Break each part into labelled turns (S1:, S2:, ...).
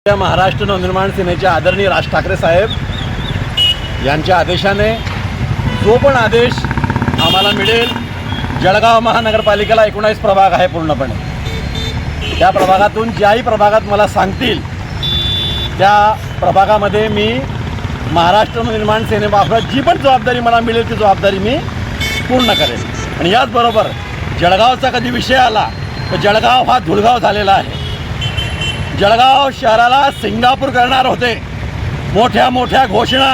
S1: महाराष्ट्र नवनिर्माण सेनेचे आदरणीय राज ठाकरे साहेब यांच्या आदेशाने जो पण आदेश आम्हाला मिळेल, जळगाव महानगरपालिकेला 19 प्रभाग आहे पूर्णपणे, त्या प्रभागातून ज्याही प्रभागात मला सांगतील त्या प्रभागामध्ये मी महाराष्ट्र नवनिर्माण सेनेमार्फत जी पण जबाबदारी मला मिळेल ती जबाबदारी मी पूर्ण करेन। आणि याचबरोबर जळगावचा कधी विषय आला तर जळगाव हा धुळगाव झालेला आहे। जळगाव शहराला सिंगापूर करणार होते, मोठ्या मोठ्या घोषणा,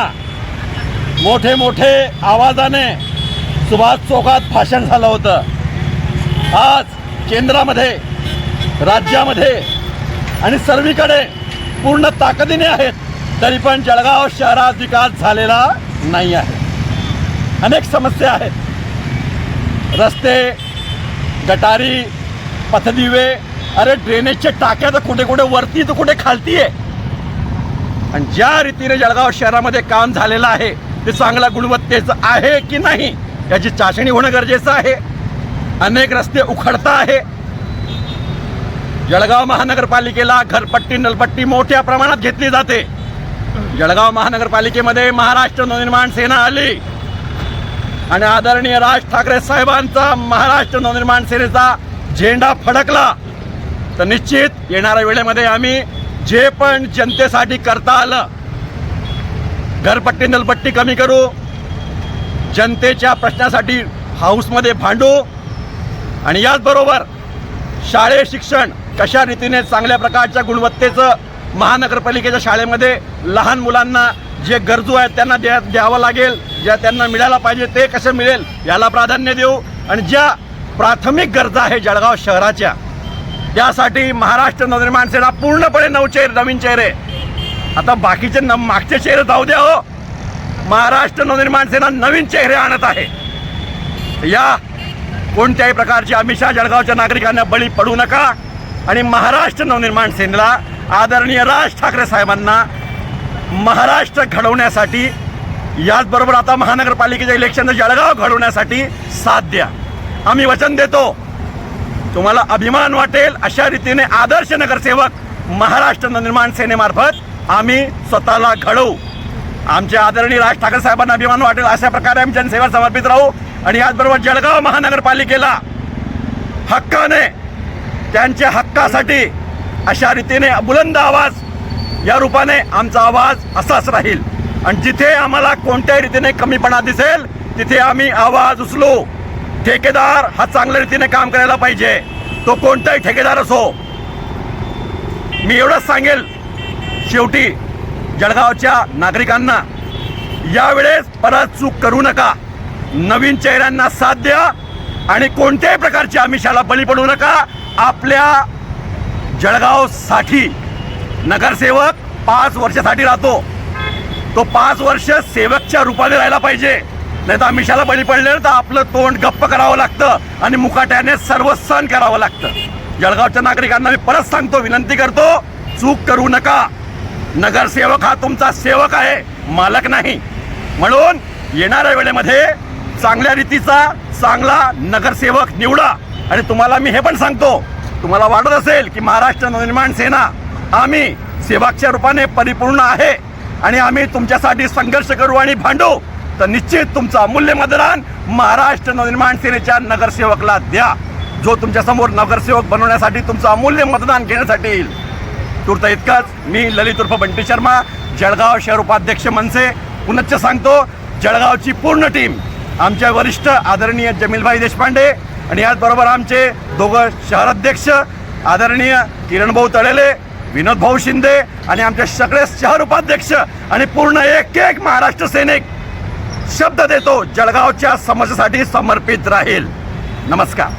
S1: मोठे मोठे आवाजाने सुभाष चौकात भाषण झालं होतं। आज केंद्रामध्ये, राज्यामध्ये आणि सर्वीकडे पूर्ण ताकदीने आहेत, तरी पण जळगाव शहरात विकास झालेला नाही आहे। अनेक समस्या आहेत, रस्ते, गटारी, पथदिवे, अरे ड्रेनेजच्या टाक्या तर कुठे कुठे वरती तर कुठे खालती आहे। आणि ज्या रीतीने जळगाव शहरामध्ये काम झालेलं आहे ते चांगल्या गुणवत्तेचं आहे की नाही याची चाचणी होणं गरजेचं आहे। अनेक रस्ते उखडता आहे। जळगाव महानगरपालिकेला घरपट्टी, नलपट्टी मोठ्या प्रमाणात घेतली जाते। जळगाव महानगरपालिकेमध्ये महाराष्ट्र नवनिर्माण सेना आली आणि आदरणीय राज ठाकरे साहेबांचा महाराष्ट्र नवनिर्माण सेनेचा झेंडा फडकला तर निश्चित येणाऱ्या वेळेमध्ये आम्ही जे पण जनतेसाठी करता आलं, घरपट्टी नलपट्टी कमी करू, जनतेच्या प्रश्नासाठी हाऊसमध्ये भांडू आणि याचबरोबर शाळेय शिक्षण कशा रीतीने चांगल्या प्रकारच्या गुणवत्तेचं महानगरपालिकेच्या शाळेमध्ये लहान मुलांना जे गरजू आहेत त्यांना द्यावं लागेल, ज्या त्यांना मिळायला पाहिजे ते कसं मिळेल याला प्राधान्य देऊ। आणि ज्या प्राथमिक गरजा आहे जळगाव शहराच्या त्यासाठी महाराष्ट्र नवनिर्माण सेना पूर्णपणे नवीन चेहरे, आता बाकीचे मागचे चेहरे जाऊ द्या हो, महाराष्ट्र नवनिर्माण सेना नवीन चेहरे आणत आहे। या कोणत्याही प्रकारची आमिषा जळगावच्या नागरिकांना बळी पडू नका आणि महाराष्ट्र नवनिर्माण सेनेला आदरणीय राज ठाकरे साहेबांना महाराष्ट्र घडवण्यासाठी, याचबरोबर आता महानगरपालिकेच्या इलेक्शन जळगाव घडवण्यासाठी साथ द्या। आम्ही वचन देतो, तुम्हाला अभिमान वाटेल अशा रीतीने आदर्श नगरसेवक महाराष्ट्र नवनिर्माण सेनेमार्फत आम्ही स्वतःला घडवू। आमचे आदरणीय राज ठाकरे साहेबांना अभिमान वाटेल अशा प्रकारे आम्ही जनसेवा समर्पित राहू आणि याचबरोबर जळगाव महानगरपालिकेला हक्काने, त्यांच्या हक्कासाठी अशा रीतीने बुलंद आवाज या रूपाने आमचा आवाज असाच राहील। आणि जिथे आम्हाला कोणत्याही रीतीने कमीपणा दिसेल तिथे आम्ही आवाज उचलू। ठेकेदार हा चांगल्या रीतीने काम करायला पाहिजे, तो कोणताही ठेकेदार असो। मी एवढंच सांगेल शेवटी जळगावच्या नागरिकांना, यावेळेस परत चूक करू नका, नवीन चेहऱ्यांना साथ द्या आणि कोणत्याही प्रकारची आमिषाला बळी पडू नका। आपल्या जळगावसाठी नगरसेवक 5 वर्षासाठी राहतो, तो 5 वर्ष सेवकच्या रूपाने राहायला पाहिजे, नाही तर आमिषाला बळी पडले तर आपलं तोंड गप्प करावं लागतं आणि मुकाट्याने सर्व सहन करावं लागतं। जळगावच्या नागरिकांना मी परत सांगतो, विनंती करतो, चूक करू नका। नगरसेवक हा तुमचा सेवक आहे, मालक नाही। म्हणून येणाऱ्या वेळेमध्ये चांगल्या रीतीचा चांगला नगरसेवक निवडा। आणि तुम्हाला मी हे पण सांगतो, तुम्हाला वाटत असेल की महाराष्ट्र नवनिर्माण सेना आम्ही सेवकच्या रूपाने परिपूर्ण आहे आणि आम्ही तुमच्यासाठी संघर्ष करू आणि भांडू, तर निश्चित तुमचं अमूल्य मतदान महाराष्ट्र नवनिर्माण सेनेच्या नगरसेवकला द्या, जो तुमच्यासमोर नगरसेवक बनवण्यासाठी तुमचं अमूल्य मतदान घेण्यासाठी येईल। तुर्त इतकंच, मी ललित उर्फ बंटी शर्मा, जळगाव शहर उपाध्यक्ष मनसे, पुनश्च सांगतो जळगावची पूर्ण टीम, आमचे वरिष्ठ आदरणीय जमीलभाई देशपांडे आणि याचबरोबर आमचे दोघं शहराध्यक्ष आदरणीय किरणभाऊ तळेले, विनोदभाऊ शिंदे आणि आमचे सगळे शहर उपाध्यक्ष आणि पूर्ण एक महाराष्ट्र सैनिक शब्द देतो जळगावच्या समस्येसाठी समर्पित राहील। नमस्कार।